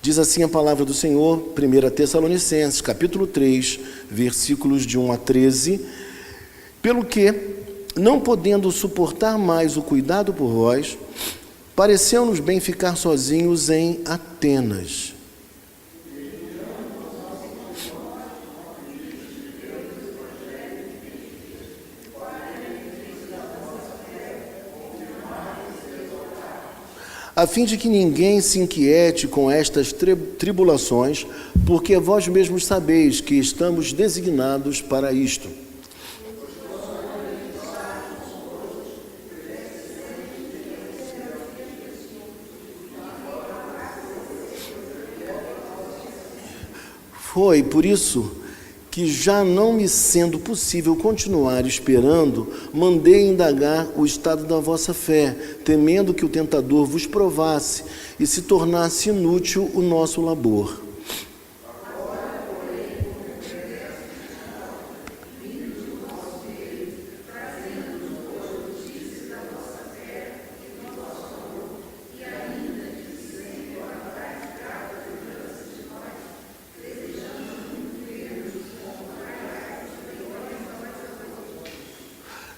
Diz assim a palavra do Senhor, 1 Tessalonicenses, capítulo 3, versículos de 1 a 13. Pelo que, não podendo suportar mais o cuidado por vós, pareceu-nos bem ficar sozinhos em Atenas. A fim de que ninguém se inquiete com estas tribulações, porque vós mesmos sabeis que estamos designados para isto. Foi por isso que, já não me sendo possível continuar esperando, mandei indagar o estado da vossa fé, temendo que o tentador vos provasse e se tornasse inútil o nosso labor.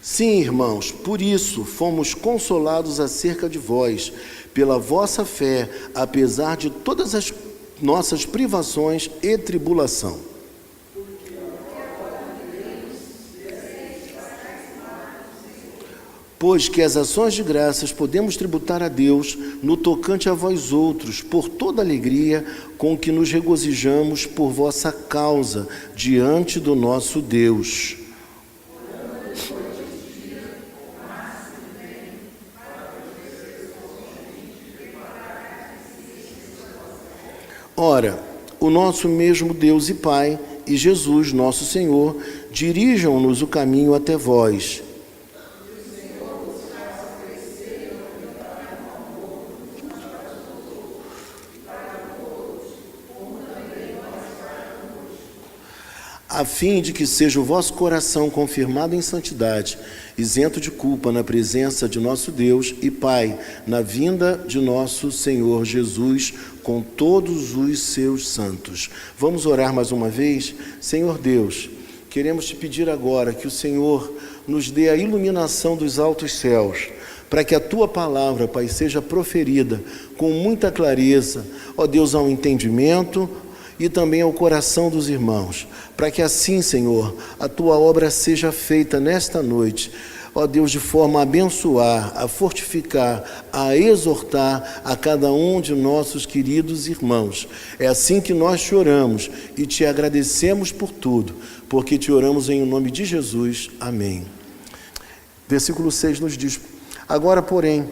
Sim, irmãos, por isso fomos consolados acerca de vós, pela vossa fé, apesar de todas as nossas privações e tribulação. Pois que as ações de graças podemos tributar a Deus no tocante a vós outros, por toda a alegria com que nos regozijamos por vossa causa diante do nosso Deus. Ora, o nosso mesmo Deus e Pai e Jesus, nosso Senhor, dirijam-nos o caminho até vós. A fim de que seja o vosso coração confirmado em santidade, isento de culpa na presença de nosso Deus e Pai, na vinda de nosso Senhor Jesus, com todos os seus santos. Vamos orar mais uma vez? Senhor Deus, queremos te pedir agora que o Senhor nos dê a iluminação dos altos céus, para que a tua palavra, Pai, seja proferida com muita clareza, ó Deus, ao entendimento e também ao coração dos irmãos, para que assim, Senhor, a tua obra seja feita nesta noite, ó Deus, de forma a abençoar, a fortificar, a exortar a cada um de nossos queridos irmãos. É assim que nós te oramos e te agradecemos por tudo, porque te oramos em nome de Jesus. Amém. Versículo 6 nos diz: agora, porém,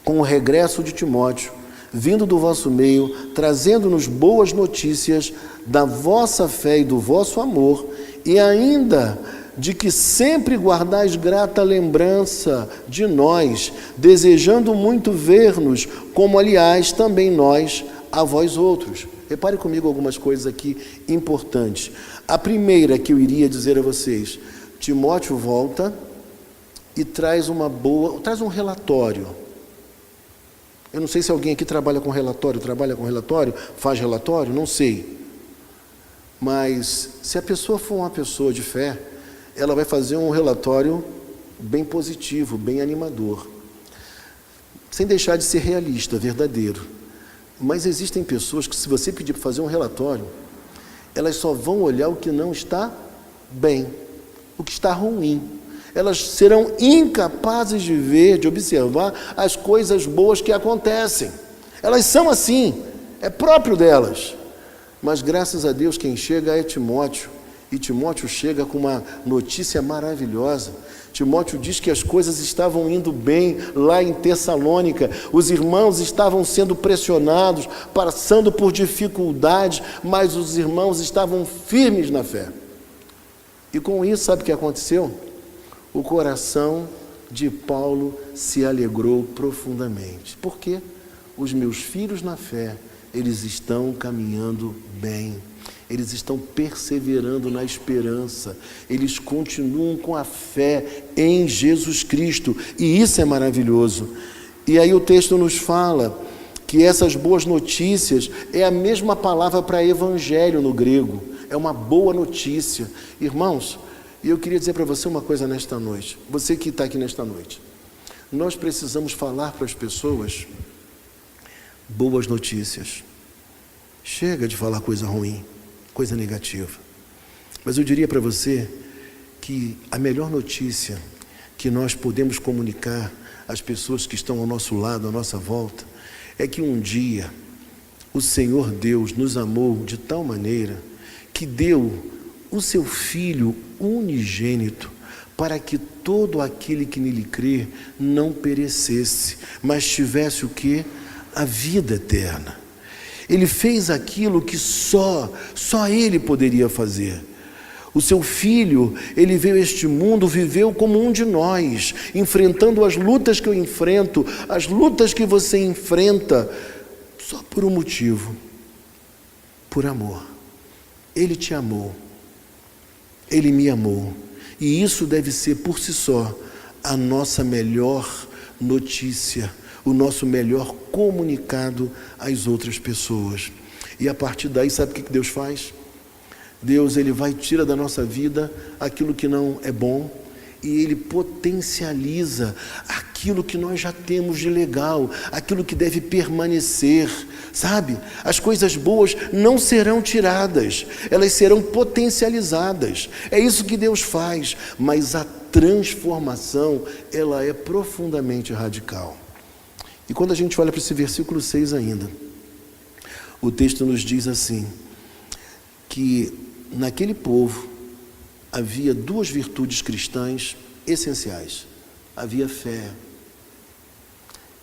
com o regresso de Timóteo, vindo do vosso meio, trazendo-nos boas notícias da vossa fé e do vosso amor, e ainda de que sempre guardais grata lembrança de nós, desejando muito ver-nos, como aliás também nós a vós outros. Repare comigo algumas coisas aqui importantes. A primeira que eu iria dizer a vocês: Timóteo volta e traz um relatório. Eu não sei se alguém aqui trabalha com relatório, faz relatório, não sei. Mas se a pessoa for uma pessoa de fé, ela vai fazer um relatório bem positivo, bem animador. Sem deixar de ser realista, verdadeiro. Mas existem pessoas que, se você pedir para fazer um relatório, elas só vão olhar o que não está bem, o que está ruim. Elas serão incapazes de ver, de observar as coisas boas que acontecem. Elas são assim, é próprio delas. Mas graças a Deus quem chega é Timóteo. E Timóteo chega com uma notícia maravilhosa. Timóteo diz que as coisas estavam indo bem lá em Tessalônica. Os irmãos estavam sendo pressionados, passando por dificuldades, mas os irmãos estavam firmes na fé. E com isso, sabe o que aconteceu? O coração de Paulo se alegrou profundamente. Por quê? Os meus filhos na fé, eles estão caminhando bem. Eles estão perseverando na esperança, eles continuam com a fé em Jesus Cristo, e isso é maravilhoso. E aí o texto nos fala que essas boas notícias é a mesma palavra para evangelho no grego, é uma boa notícia. Irmãos, e eu queria dizer para você uma coisa nesta noite, você que está aqui nesta noite, nós precisamos falar para as pessoas boas notícias. Chega de falar coisa ruim, coisa negativa. Mas eu diria para você que a melhor notícia que nós podemos comunicar às pessoas que estão ao nosso lado, à nossa volta, é que um dia o Senhor Deus nos amou de tal maneira que deu o seu Filho unigênito para que todo aquele que nele crê não perecesse, mas tivesse o quê? A vida eterna. Ele fez aquilo que só Ele poderia fazer. O seu Filho, Ele veio a este mundo, viveu como um de nós, enfrentando as lutas que eu enfrento, as lutas que você enfrenta, só por um motivo, por amor. Ele te amou, Ele me amou, e isso deve ser por si só a nossa melhor notícia, o nosso melhor comunicado às outras pessoas. E a partir daí, sabe o que Deus faz? Deus, Ele vai tirar da nossa vida aquilo que não é bom e Ele potencializa aquilo que nós já temos de legal, aquilo que deve permanecer, sabe? As coisas boas não serão tiradas, elas serão potencializadas. É isso que Deus faz, mas a transformação, ela é profundamente radical. E quando a gente olha para esse versículo 6 ainda, o texto nos diz assim, que naquele povo havia duas virtudes cristãs essenciais. Havia fé.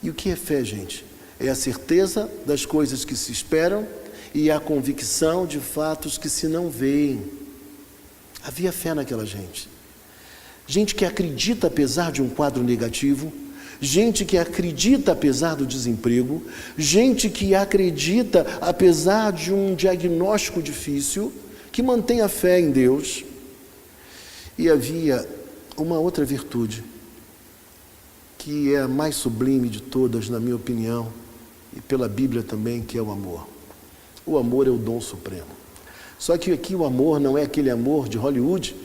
E o que é fé, gente? É a certeza das coisas que se esperam e a convicção de fatos que se não veem. Havia fé naquela gente. Gente que acredita apesar de um quadro negativo, gente que acredita apesar do desemprego, gente que acredita apesar de um diagnóstico difícil, que mantém a fé em Deus. E havia uma outra virtude, que é a mais sublime de todas, na minha opinião, e pela Bíblia também, que é o amor. O amor é o dom supremo. Só que aqui o amor não é aquele amor de Hollywood,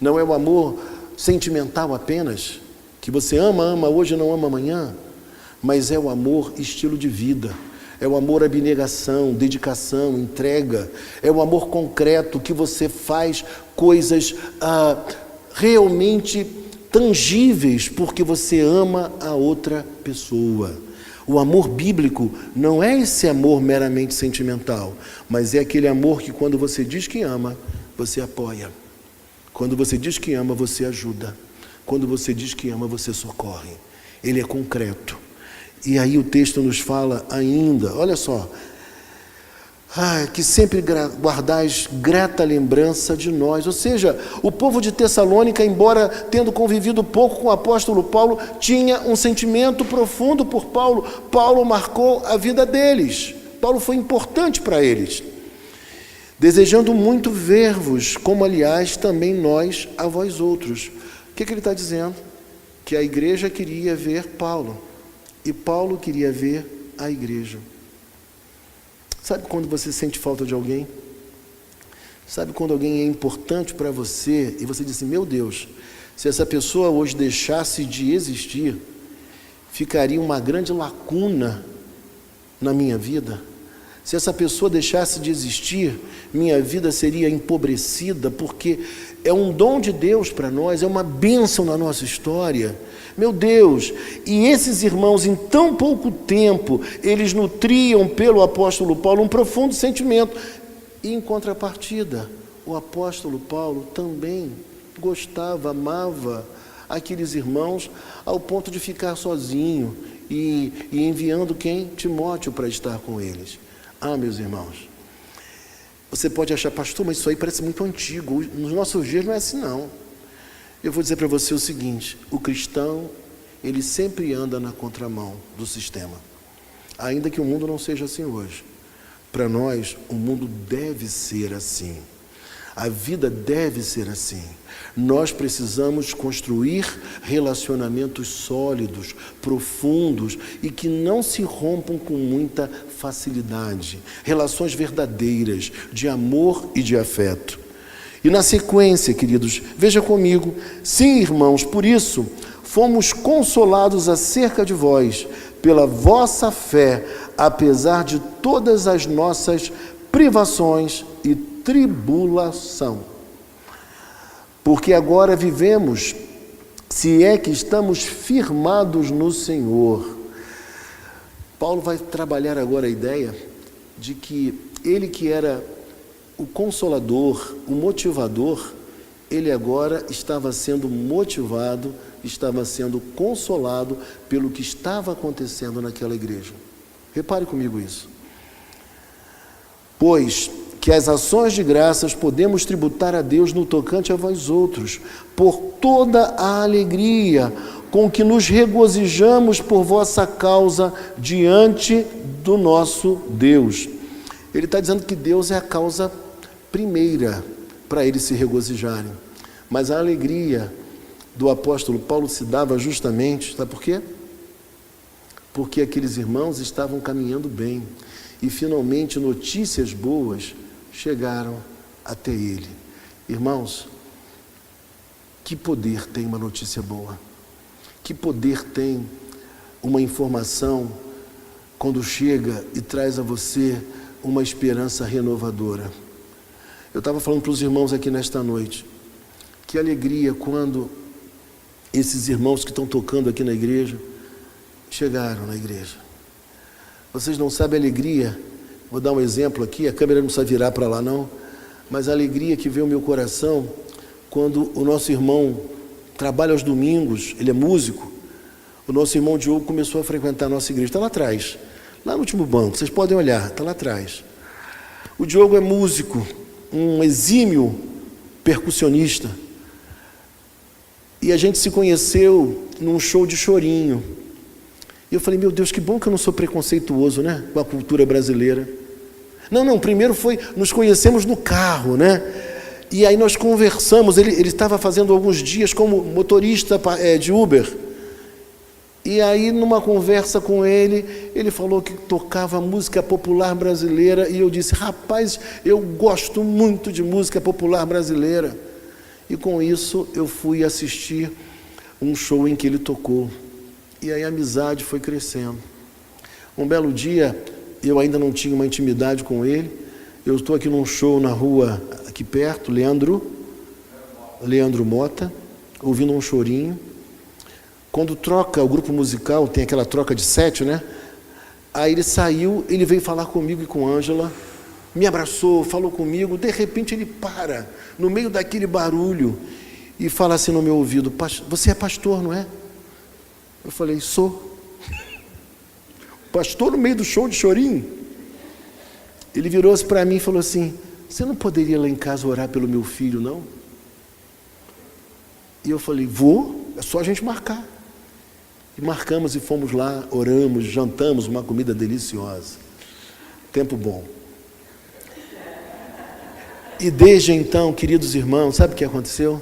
não é o amor sentimental apenas, que você ama hoje e não ama amanhã, mas é o amor estilo de vida, é o amor abnegação, dedicação, entrega, é o amor concreto que você faz coisas realmente tangíveis porque você ama a outra pessoa. O amor bíblico não é esse amor meramente sentimental, mas é aquele amor que quando você diz que ama, você apoia. Quando você diz que ama, você ajuda. Quando você diz que ama, você socorre. Ele é concreto. E aí o texto nos fala ainda, olha só, que sempre guardais grata lembrança de nós. Ou seja, o povo de Tessalônica, embora tendo convivido pouco com o apóstolo Paulo, tinha um sentimento profundo por Paulo. Paulo marcou a vida deles. Paulo foi importante para eles. Desejando muito ver-vos, como aliás também nós a vós outros. O que ele está dizendo? Que a igreja queria ver Paulo. E Paulo queria ver a igreja. Sabe quando você sente falta de alguém? Sabe quando alguém é importante para você e você diz assim, meu Deus, se essa pessoa hoje deixasse de existir, ficaria uma grande lacuna na minha vida? Se essa pessoa deixasse de existir, minha vida seria empobrecida, porque é um dom de Deus para nós, é uma bênção na nossa história. Meu Deus, e esses irmãos, em tão pouco tempo, eles nutriam pelo apóstolo Paulo um profundo sentimento. E em contrapartida, o apóstolo Paulo também gostava, amava aqueles irmãos ao ponto de ficar sozinho e enviando quem? Timóteo para estar com eles. Meus irmãos, você pode achar, pastor, mas isso aí parece muito antigo, nos nossos dias não é assim não. Eu vou dizer para você o seguinte, o cristão, ele sempre anda na contramão do sistema, ainda que o mundo não seja assim hoje. Para nós, o mundo deve ser assim. A vida deve ser assim. Nós precisamos construir relacionamentos sólidos, profundos e que não se rompam com muita facilidade. Relações verdadeiras, de amor e de afeto. E na sequência, queridos, veja comigo: sim, irmãos, por isso fomos consolados acerca de vós, pela vossa fé, apesar de todas as nossas privações e tribulação. Porque agora vivemos, se é que estamos firmados no Senhor. Paulo vai trabalhar agora a ideia de que ele que era o consolador, o motivador, ele agora estava sendo motivado, estava sendo consolado pelo que estava acontecendo naquela igreja. Repare comigo isso. Pois que as ações de graças podemos tributar a Deus no tocante a vós outros, por toda a alegria com que nos regozijamos por vossa causa diante do nosso Deus. Ele está dizendo que Deus é a causa primeira para eles se regozijarem. Mas a alegria do apóstolo Paulo se dava justamente, sabe por quê? Porque aqueles irmãos estavam caminhando bem e finalmente notícias boas chegaram até ele. Irmãos, que poder tem uma notícia boa? Que poder tem uma informação quando chega e traz a você uma esperança renovadora? Eu estava falando para os irmãos aqui nesta noite, que alegria quando esses irmãos que estão tocando aqui na igreja chegaram na igreja. Vocês não sabem a alegria, vou dar um exemplo aqui, a câmera não precisa virar para lá não, mas a alegria que veio ao meu coração quando o nosso irmão trabalha aos domingos, ele é músico, o nosso irmão Diogo começou a frequentar a nossa igreja, está lá atrás, lá no último banco, vocês podem olhar, está lá atrás. O Diogo é músico, um exímio percussionista, e a gente se conheceu num show de chorinho. E eu falei, meu Deus, que bom que eu não sou preconceituoso, né, com a cultura brasileira. Não, primeiro nos conhecemos no carro, né, e aí nós conversamos, ele estava fazendo alguns dias como motorista de Uber, e aí numa conversa com ele falou que tocava música popular brasileira, e eu disse, rapaz, eu gosto muito de música popular brasileira, e com isso eu fui assistir um show em que ele tocou, e aí a amizade foi crescendo. Um belo dia, eu ainda não tinha uma intimidade com ele, eu estou aqui num show na rua, aqui perto, Leandro Mota, ouvindo um chorinho. Quando troca o grupo musical, tem aquela troca de set, né? Aí ele saiu, ele veio falar comigo e com a Ângela, me abraçou, falou comigo, de repente ele para, no meio daquele barulho, e fala assim no meu ouvido, você é pastor, não é? Eu falei, sou. Pastor no meio do show de chorinho? Ele virou-se para mim e falou assim, você não poderia lá em casa orar pelo meu filho, não? E eu falei, vou, é só a gente marcar. E marcamos e fomos lá, oramos, jantamos uma comida deliciosa. Tempo bom. E desde então, queridos irmãos, sabe o que aconteceu?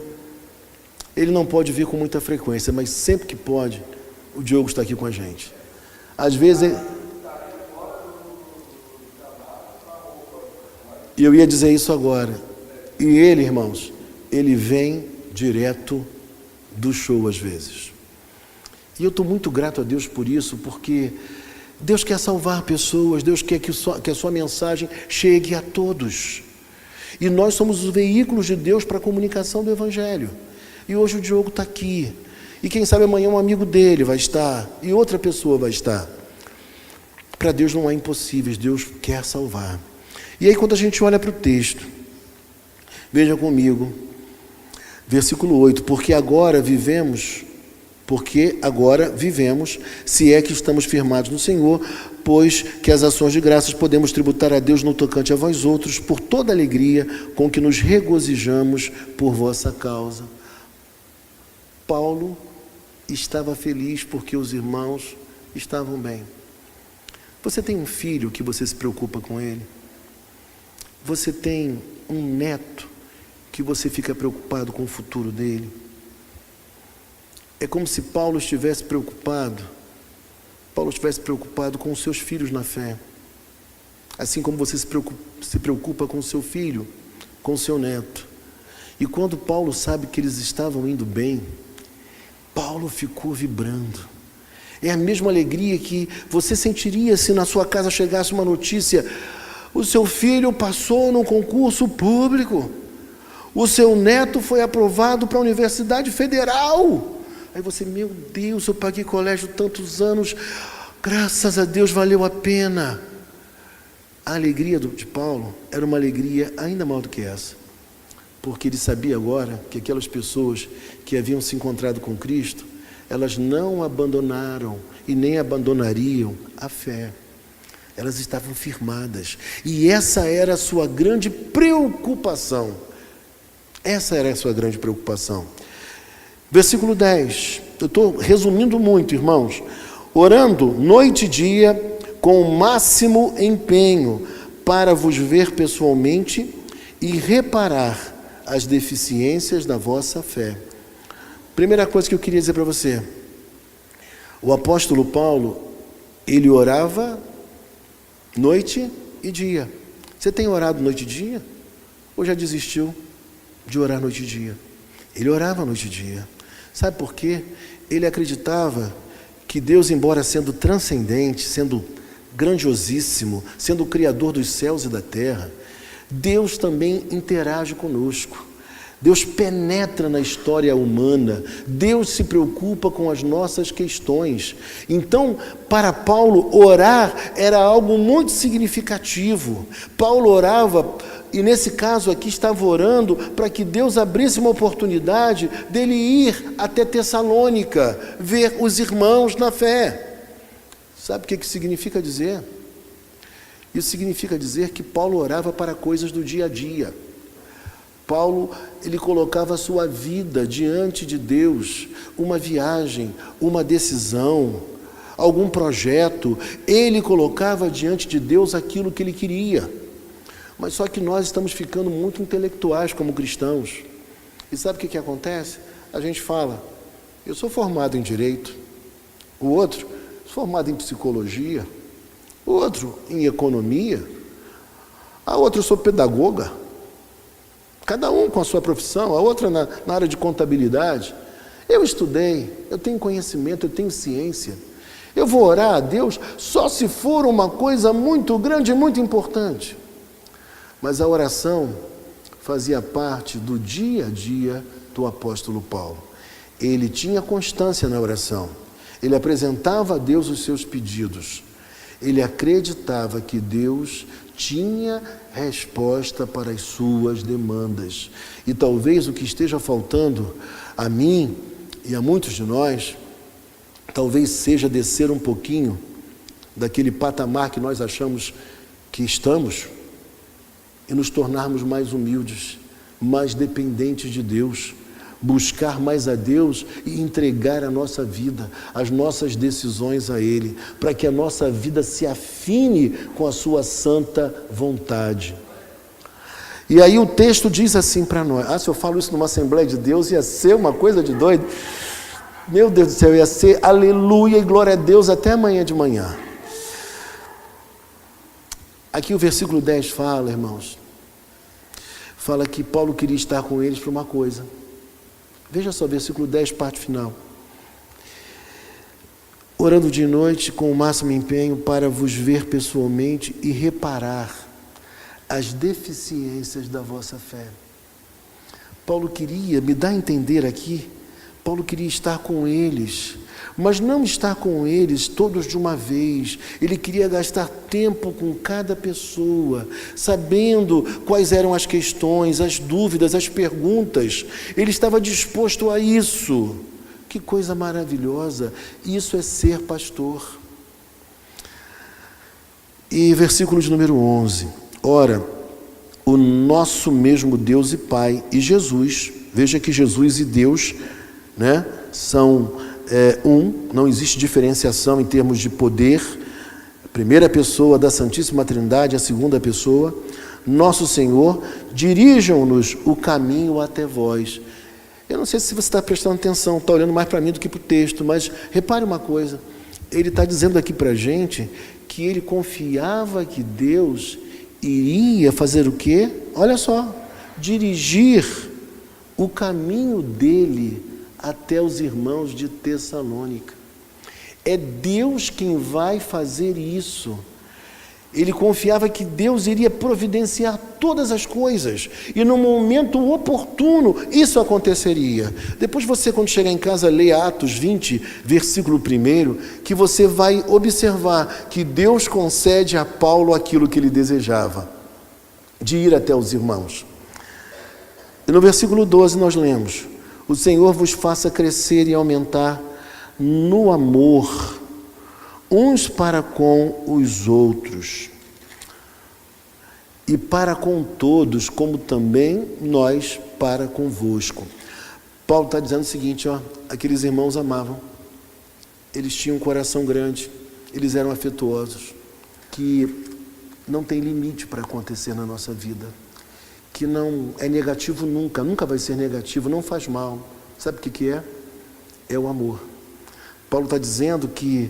Ele não pode vir com muita frequência, mas sempre que pode, o Diogo está aqui com a gente. Às vezes, e eu ia dizer isso agora, e ele, irmãos, ele vem direto do show às vezes. E eu estou muito grato a Deus por isso, porque Deus quer salvar pessoas, Deus quer que a sua mensagem chegue a todos. E nós somos os veículos de Deus para a comunicação do Evangelho. E hoje o Diogo está aqui. E quem sabe amanhã um amigo dele vai estar, e outra pessoa vai estar. Para Deus não há impossíveis, Deus quer salvar. E aí quando a gente olha para o texto, veja comigo, versículo 8, porque agora vivemos, se é que estamos firmados no Senhor, pois que as ações de graças podemos tributar a Deus no tocante a vós outros, por toda a alegria com que nos regozijamos por vossa causa. Paulo estava feliz porque os irmãos estavam bem. Você tem um filho que você se preocupa com ele? Você tem um neto que você fica preocupado com o futuro dele. É como se Paulo estivesse preocupado com os seus filhos na fé. Assim como você se preocupa com o seu filho, com o seu neto. E quando Paulo sabe que eles estavam indo bem, Paulo ficou vibrando. É a mesma alegria que você sentiria se na sua casa chegasse uma notícia: o seu filho passou num concurso público, o seu neto foi aprovado para a Universidade Federal. Aí você, meu Deus, eu paguei colégio tantos anos, graças a Deus valeu a pena. A alegria de Paulo era uma alegria ainda maior do que essa, porque ele sabia agora que aquelas pessoas que haviam se encontrado com Cristo, elas não abandonaram e nem abandonariam a fé. Elas estavam firmadas. E essa era a sua grande preocupação. Essa era a sua grande preocupação. Versículo 10. Eu estou resumindo muito, irmãos. Orando noite e dia, com o máximo empenho, para vos ver pessoalmente e reparar as deficiências da vossa fé. Primeira coisa que eu queria dizer para você. O apóstolo Paulo, ele orava noite e dia. Você tem orado noite e dia? Ou já desistiu de orar noite e dia? Ele orava noite e dia. Sabe por quê? Ele acreditava que Deus, embora sendo transcendente, sendo grandiosíssimo, sendo o Criador dos céus e da terra, Deus também interage conosco. Deus penetra na história humana, Deus se preocupa com as nossas questões. Então, para Paulo, orar era algo muito significativo. Paulo orava, e nesse caso aqui estava orando para que Deus abrisse uma oportunidade dele ir até Tessalônica, ver os irmãos na fé. Sabe o que isso significa dizer? Isso significa dizer que Paulo orava para coisas do dia a dia. Paulo, ele colocava a sua vida diante de Deus, uma viagem, uma decisão, algum projeto, ele colocava diante de Deus aquilo que ele queria. Mas só que nós estamos ficando muito intelectuais como cristãos. E sabe o que acontece? A gente fala, eu sou formado em Direito, o outro, formado em Psicologia, o outro em Economia, a outra eu sou pedagoga. Cada um com a sua profissão, a outra na área de contabilidade. Eu estudei, eu tenho conhecimento, eu tenho ciência. Eu vou orar a Deus só se for uma coisa muito grande e muito importante. Mas a oração fazia parte do dia a dia do apóstolo Paulo. Ele tinha constância na oração. Ele apresentava a Deus os seus pedidos. Ele acreditava que Deus tinha resposta para as suas demandas. E talvez o que esteja faltando a mim e a muitos de nós, talvez seja descer um pouquinho daquele patamar que nós achamos que estamos e nos tornarmos mais humildes, mais dependentes de Deus, buscar mais a Deus e entregar a nossa vida, as nossas decisões a Ele, para que a nossa vida se afine com a sua santa vontade. E aí o texto diz assim para nós, se eu falo isso numa Assembleia de Deus, ia ser uma coisa de doido. Meu Deus do céu, ia ser aleluia e glória a Deus até amanhã de manhã. Aqui o versículo 10 fala, irmãos, fala que Paulo queria estar com eles para uma coisa. Veja só, versículo 10, parte final. Orando de noite com o máximo empenho para vos ver pessoalmente e reparar as deficiências da vossa fé. Paulo queria, me dá a entender aqui, Paulo queria estar com eles, mas não estar com eles todos de uma vez. Ele queria gastar tempo com cada pessoa, sabendo quais eram as questões, as dúvidas, as perguntas. Ele estava disposto a isso. Que coisa maravilhosa! Isso é ser pastor. E versículo de número 11. Ora, o nosso mesmo Deus e Pai e Jesus, veja que Jesus e Deus, são não existe diferenciação em termos de poder. A primeira pessoa da Santíssima Trindade, a segunda pessoa, nosso Senhor, dirijam-nos o caminho até vós. Eu não sei se você está prestando atenção, está olhando mais para mim do que para o texto, mas repare uma coisa, ele está dizendo aqui para a gente que ele confiava que Deus iria fazer o quê? Olha só, dirigir o caminho dele até os irmãos de Tessalônica. É Deus quem vai fazer isso. Ele confiava que Deus iria providenciar todas as coisas e no momento oportuno isso aconteceria. Depois você, quando chegar em casa, lê Atos 20, versículo 1, que você vai observar que Deus concede a Paulo aquilo que ele desejava, de ir até os irmãos. E no versículo 12 nós lemos: o Senhor vos faça crescer e aumentar no amor, uns para com os outros, e para com todos, como também nós para convosco. Paulo está dizendo o seguinte, aqueles irmãos amavam, eles tinham um coração grande, eles eram afetuosos, que não tem limite para acontecer na nossa vida, que não é negativo nunca vai ser negativo, não faz mal. Sabe o que é? É o amor. Paulo está dizendo que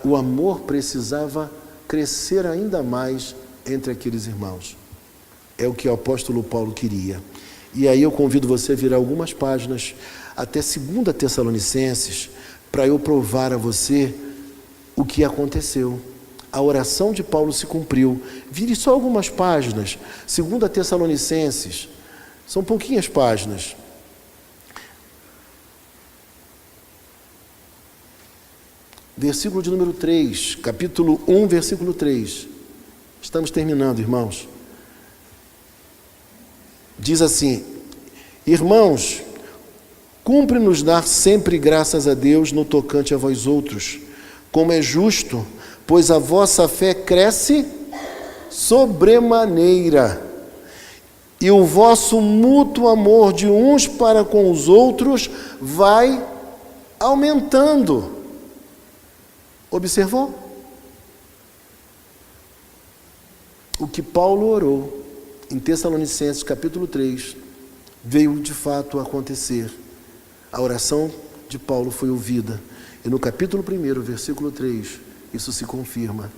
o amor precisava crescer ainda mais entre aqueles irmãos. É o que o apóstolo Paulo queria. E aí eu convido você a virar algumas páginas até 2 Tessalonicenses, para eu provar a você o que aconteceu. A oração de Paulo se cumpriu. Vire só algumas páginas. 2 Tessalonicenses, são pouquinhas páginas. Versículo de número 3, capítulo 1, versículo 3. Estamos terminando, irmãos. Diz assim: irmãos, cumpre-nos dar sempre graças a Deus no tocante a vós outros, como é justo, pois a vossa fé cresce sobremaneira, e o vosso mútuo amor de uns para com os outros vai aumentando. Observou? O que Paulo orou em Tessalonicenses capítulo 3 veio de fato a acontecer. A oração de Paulo foi ouvida. E no capítulo 1, versículo 3, isso se confirma.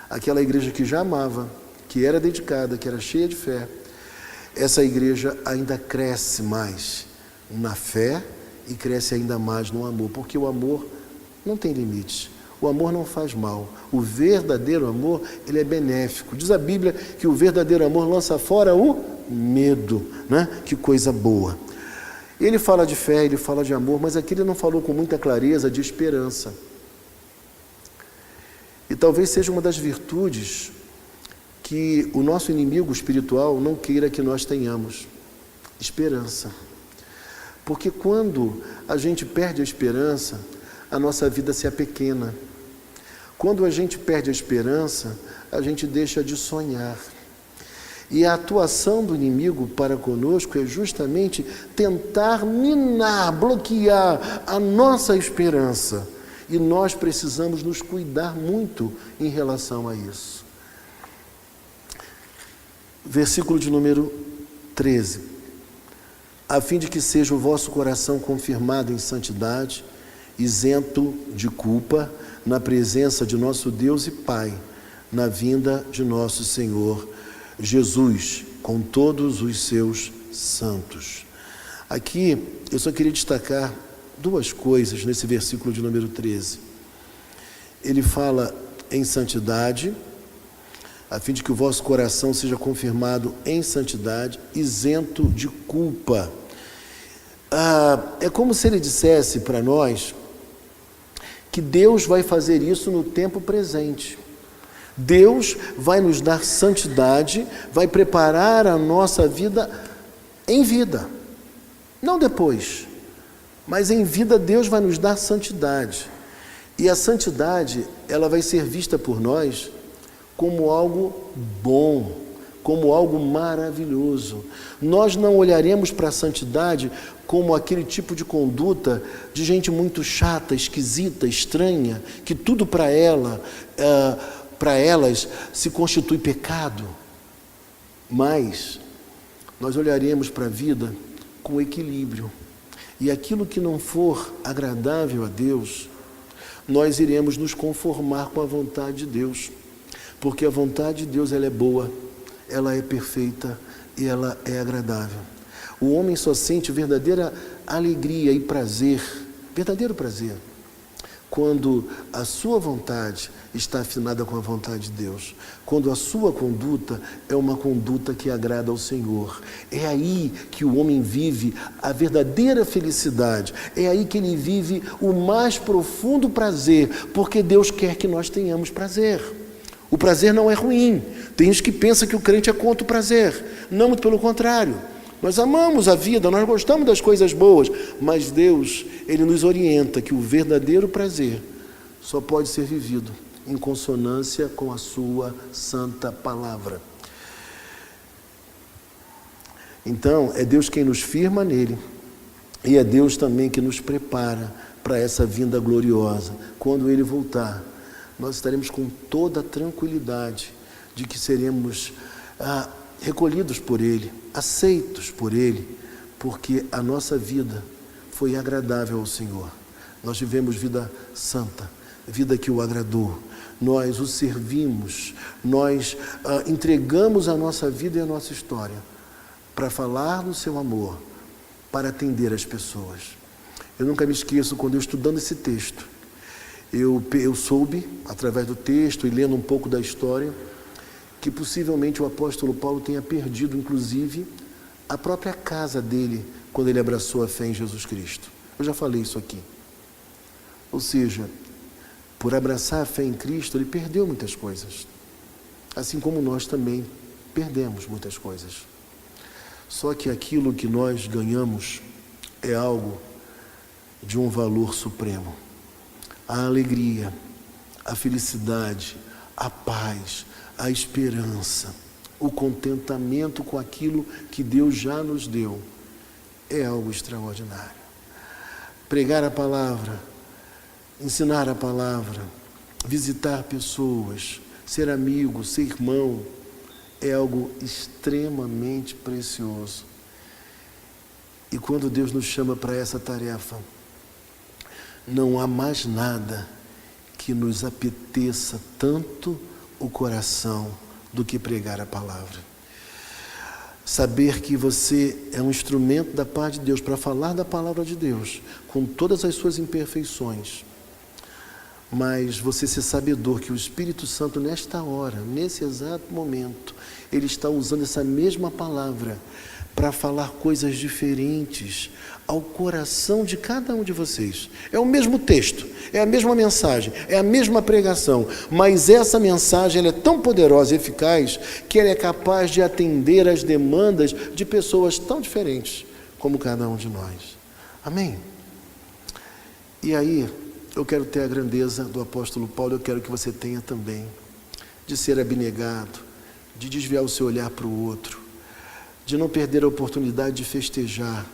Aquela igreja que já amava, que era dedicada, que era cheia de fé, essa igreja ainda cresce mais na fé e cresce ainda mais no amor, porque o amor não tem limites. O amor não faz mal. O verdadeiro amor, ele é benéfico. Diz a Bíblia que o verdadeiro amor lança fora o medo, né? Que coisa boa. Ele fala de fé, ele fala de amor, mas aqui ele não falou com muita clareza de esperança. E talvez seja uma das virtudes que o nosso inimigo espiritual não queira que nós tenhamos. Esperança. Porque quando a gente perde a esperança, a nossa vida se apequena. Quando a gente perde a esperança, a gente deixa de sonhar. E a atuação do inimigo para conosco é justamente tentar minar, bloquear a nossa esperança. E nós precisamos nos cuidar muito em relação a isso. Versículo de número 13. A fim de que seja o vosso coração confirmado em santidade, isento de culpa, na presença de nosso Deus e Pai, na vinda de nosso Senhor Jesus, com todos os seus santos. Aqui eu só queria destacar duas coisas nesse versículo de número 13. Ele fala em santidade, a fim de que o vosso coração seja confirmado em santidade, isento de culpa. É como se ele dissesse para nós que Deus vai fazer isso no tempo presente. Deus vai nos dar santidade, vai preparar a nossa vida em vida. Não depois, mas em vida Deus vai nos dar santidade. E a santidade, ela vai ser vista por nós como algo bom, como algo maravilhoso. Nós não olharemos para a santidade como aquele tipo de conduta de gente muito chata, esquisita, estranha, que tudo para elas se constitui pecado. Mas nós olharemos para a vida com equilíbrio. E aquilo que não for agradável a Deus, nós iremos nos conformar com a vontade de Deus. Porque a vontade de Deus, ela é boa, ela é perfeita e ela é agradável. O homem só sente verdadeira alegria e prazer, verdadeiro prazer, quando a sua vontade está afinada com a vontade de Deus, quando a sua conduta é uma conduta que agrada ao Senhor. É aí que o homem vive a verdadeira felicidade, é aí que ele vive o mais profundo prazer, porque Deus quer que nós tenhamos prazer. O prazer não é ruim. Tem gente que pensa que o crente é contra o prazer. Não, muito pelo contrário. Nós amamos a vida, nós gostamos das coisas boas, mas Deus, Ele nos orienta que o verdadeiro prazer só pode ser vivido em consonância com a sua santa palavra. Então, é Deus quem nos firma nele, e é Deus também que nos prepara para essa vinda gloriosa. Quando Ele voltar, nós estaremos com toda a tranquilidade de que seremos recolhidos por Ele, aceitos por Ele, porque a nossa vida foi agradável ao Senhor. Nós vivemos vida santa, vida que o agradou. Nós o servimos, nós entregamos a nossa vida e a nossa história para falar do seu amor, para atender as pessoas. Eu nunca me esqueço, quando eu estudando esse texto, eu soube, através do texto e lendo um pouco da história, que possivelmente o apóstolo Paulo tenha perdido, inclusive, a própria casa dele, quando ele abraçou a fé em Jesus Cristo. Eu já falei isso aqui. Ou seja, por abraçar a fé em Cristo, ele perdeu muitas coisas. Assim como nós também perdemos muitas coisas. Só que aquilo que nós ganhamos é algo de um valor supremo. A alegria, a felicidade, a paz, a esperança, o contentamento com aquilo que Deus já nos deu, é algo extraordinário. Pregar a palavra, ensinar a palavra, visitar pessoas, ser amigo, ser irmão, é algo extremamente precioso. E quando Deus nos chama para essa tarefa, não há mais nada que nos apeteça tanto o coração do que pregar a palavra. Saber que você é um instrumento da parte de Deus para falar da palavra de Deus, com todas as suas imperfeições, mas você ser sabedor que o Espírito Santo nesta hora, nesse exato momento, ele está usando essa mesma palavra para falar coisas diferentes ao coração de cada um de vocês. É o mesmo texto, é a mesma mensagem, é a mesma pregação, mas essa mensagem ela é tão poderosa e eficaz que ela é capaz de atender às demandas de pessoas tão diferentes como cada um de nós. Amém? E aí, eu quero ter a grandeza do apóstolo Paulo, eu quero que você tenha também, de ser abnegado, de desviar o seu olhar para o outro, de não perder a oportunidade de festejar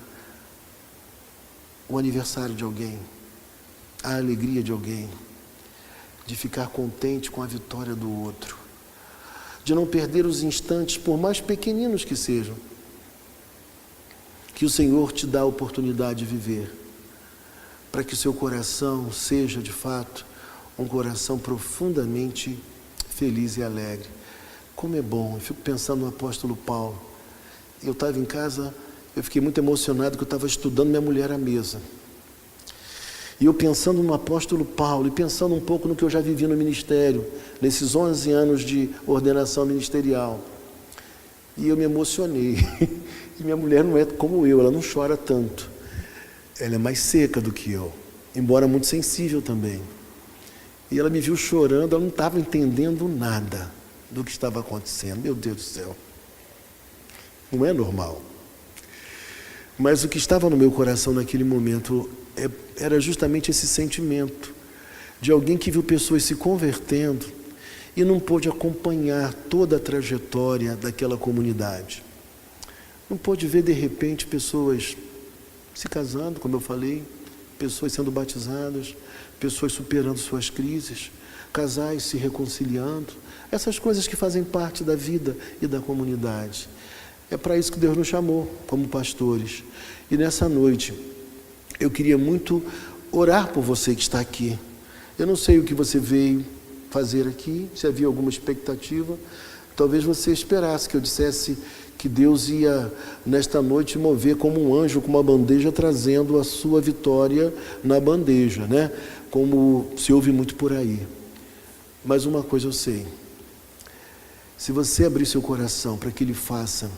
o aniversário de alguém, a alegria de alguém, de ficar contente com a vitória do outro, de não perder os instantes, por mais pequeninos que sejam, que o Senhor te dá a oportunidade de viver, para que o seu coração seja, de fato, um coração profundamente feliz e alegre. Como é bom, eu fico pensando no apóstolo Paulo. Eu estava em casa, eu fiquei muito emocionado que eu estava estudando minha mulher à mesa. E eu pensando no apóstolo Paulo, e pensando um pouco no que eu já vivi no ministério, nesses 11 anos de ordenação ministerial. E eu me emocionei. E minha mulher não é como eu, ela não chora tanto. Ela é mais seca do que eu, embora muito sensível também. E ela me viu chorando, ela não estava entendendo nada do que estava acontecendo. Meu Deus do céu. Não é normal. Mas o que estava no meu coração naquele momento era justamente esse sentimento de alguém que viu pessoas se convertendo e não pôde acompanhar toda a trajetória daquela comunidade. Não pôde ver de repente pessoas se casando, como eu falei, pessoas sendo batizadas, pessoas superando suas crises, casais se reconciliando. essas coisas que fazem parte da vida e da comunidade. É para isso que Deus nos chamou como pastores. E nessa noite, eu queria muito orar por você que está aqui. Eu não sei o que você veio fazer aqui, se havia alguma expectativa. Talvez você esperasse que eu dissesse que Deus ia, nesta noite, mover como um anjo com uma bandeja, trazendo a sua vitória na bandeja, né? Como se ouve muito por aí. Mas uma coisa eu sei: se você abrir seu coração para que Ele faça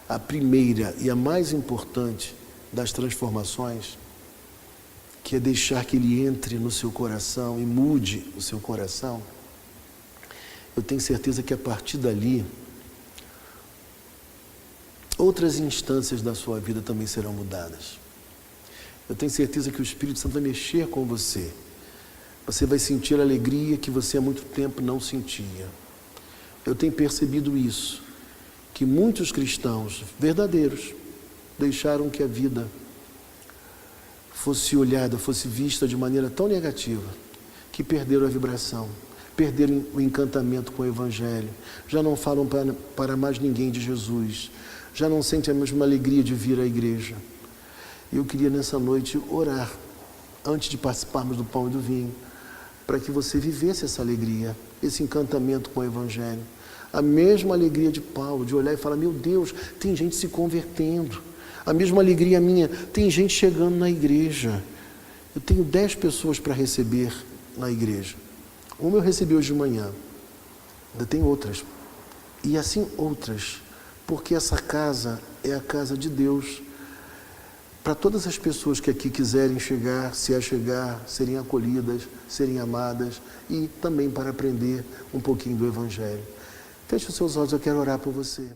a primeira e a mais importante das transformações, que é deixar que Ele entre no seu coração e mude o seu coração, eu tenho certeza que a partir dali, outras instâncias da sua vida também serão mudadas. Eu tenho certeza que o Espírito Santo vai mexer com você. Você vai sentir a alegria que você há muito tempo não sentia. Eu tenho percebido isso, que muitos cristãos verdadeiros deixaram que a vida fosse olhada, fosse vista de maneira tão negativa, que perderam a vibração, perderam o encantamento com o Evangelho, já não falam para mais ninguém de Jesus, já não sentem a mesma alegria de vir à igreja. Eu queria nessa noite orar, antes de participarmos do pão e do vinho, para que você vivesse essa alegria, esse encantamento com o Evangelho. A mesma alegria de Paulo, de olhar e falar: meu Deus, tem gente se convertendo. A mesma alegria minha, tem gente chegando na igreja. Eu tenho 10 pessoas para receber na igreja. Uma eu recebi hoje de manhã, ainda tem outras. E assim outras, porque essa casa é a casa de Deus. Para todas as pessoas que aqui quiserem chegar, se achegar, serem acolhidas, serem amadas, e também para aprender um pouquinho do Evangelho. Feche os seus olhos, eu quero orar por você.